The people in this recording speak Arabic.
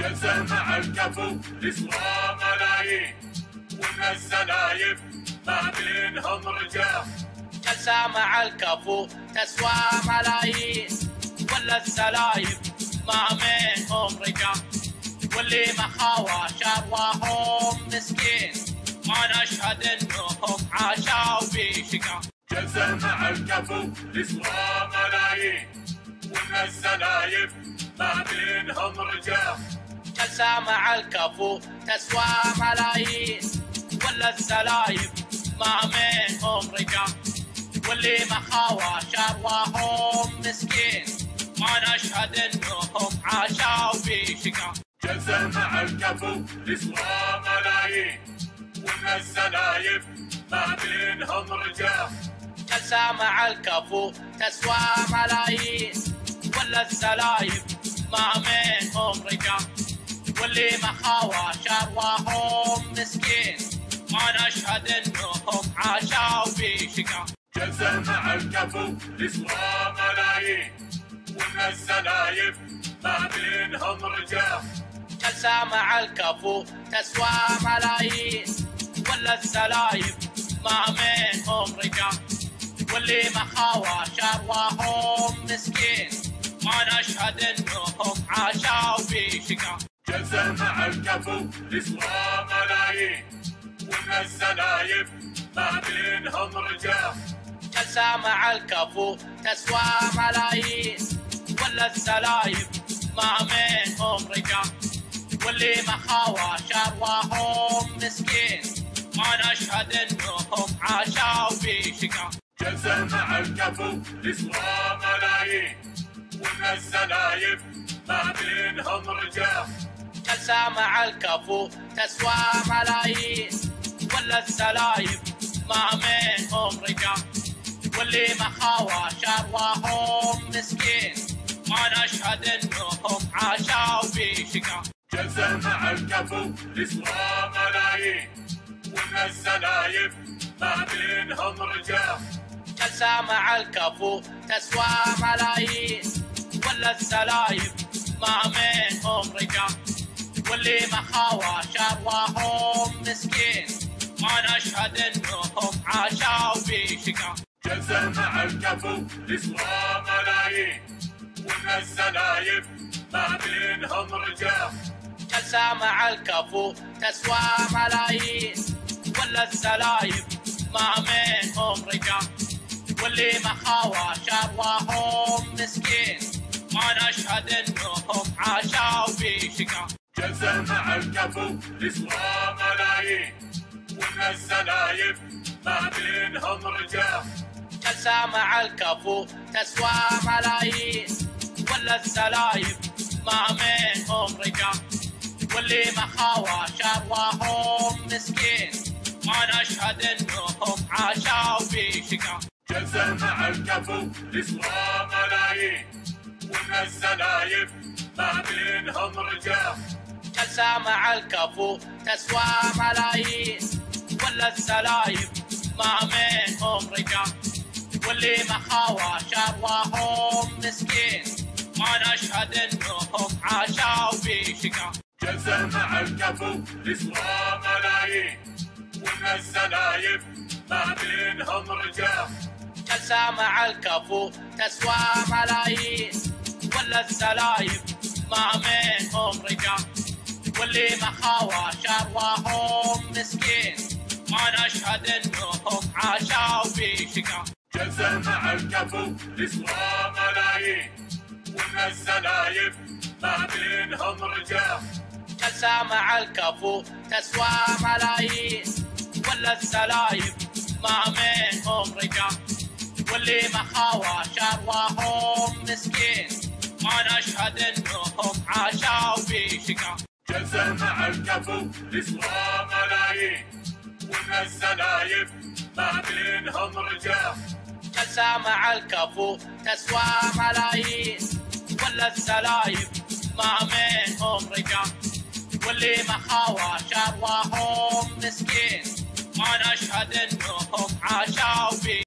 جلسة مع الكفو تسوى ملايين، ومن الزلايب ما بينهم رجال. جلسة مع الكفو تسوى ملايين، ولا الزلايب ما بينهم رجال. واللي مخاوى شرواهم مسكين، ما نشهد انهم عاشوا في شقا. جلسة مع الكفو تسوى ملايين، ومن الزلايب ما بينهم رجال. جلسة مع الكفو تسوى ملايين، ولا الزلايب ما بينهم رجال. واللي مخاوى شرواهم مسكين، ما نشهد انهم عاشوا في شقا. جلسة مع الكفو تسوى ملايين، ومن الزلايب ما بينهم رجال. جلسة مع الكفو تسوى ملايين، ولا الزلايب ما بينهم رجال. واللي مخاوى شرواهم مسكين، ما نشهد انهم عاشوا في شقا. جلسة مع الكفو تسوى ملايين، ومن الزلايب ما بينهم رجال. جلسة مع الكفو تسوى ملايين، ولا الزلايب ما بينهم رجال. واللي مخاوى شرواهم مسكين، ما نشهد انهم عاشوا في شقا. جلسة مع الكفو تسوى ملايين، ومن الزلايب ما بينهم رجال. جلسة مع الكفو تسوى ملايين، ولا الزلايب ما بينهم رجال. واللي مخاوى شرواهم مسكين، ما نشهد انهم عاشوا في شقا. جلسة مع الكفو تسوى ملايين، ومن الزلايب ما بينهم رجال. جلسة مع الكفو تسوى ملايين، ولا الزلايب ما بينهم رجال. واللي مخاوى شرواهم مسكين، ما نشهد انهم عاشوا في شقا. جلسة مع الكفو تسوى ملايين، ومن الزلايب ما بينهم رجال. جلسة مع الكفو تسوى ملايين، ولا الزلايب ما بينهم رجال. واللي مخاوى شرواهم مسكين، ما نشهد انهم عاشوا في شقا. جلسة مع الكفو تسوى ملايين، ومن الزلايب ما بينهم رجال. جلسة مع الكفو تسوى ملايين، ولا الزلايب ما بينهم رجال. واللي مخاوى شرواهم مسكين، ما نشهد انهم عاشوا في شقا. جلسة مع الكفو تسوى ملايين، ومن الزلايب ما بينهم رجال. جلسة مع الكفو تسوى ملايين، ولا الزلايب ما بينهم رجال. واللي مخاوى شرواهم مسكين، ما نشهد انهم عاشوا في شقا. جلسة مع الكفو تسوى ملايين، ومن الزلايب ما بينهم رجال. جلسة مع الكفو تسوى ملايين، ولا الزلايب ما بينهم رجال. واللي مخاوى شرواهم مسكين، ما نشهد انهم عاشوا في شقا. جلسة مع الكفو تسوى ملايين، ومن الزلايب ما بينهم رجال. جلسة مع الكفو تسوى ملايين، ولا الزلايب ما بينهم رجال. واللي مخاوى شرواهم مسكين، ما نشهد انهم عاشوا في شقا. جلسة مع الكفو تسوى ملايين، ومن الزلايب ما بينهم رجال. جلسة مع الكفو تسوى ملايين، ولا الزلايب ما بينهم رجال. واللي مخاوى شرواهم مسكين، ما نشهد انهم عاشوا في شقا. جلسة مع الكفو تسوى ملايين، ومن الزلايب ما بينهم رجال. جلسة مع الكفو تسوى ملايين، ولا الزلايب ما بينهم رجال. واللي مخاوى شرواهم مسكين، ما نشهد انهم عاشوا في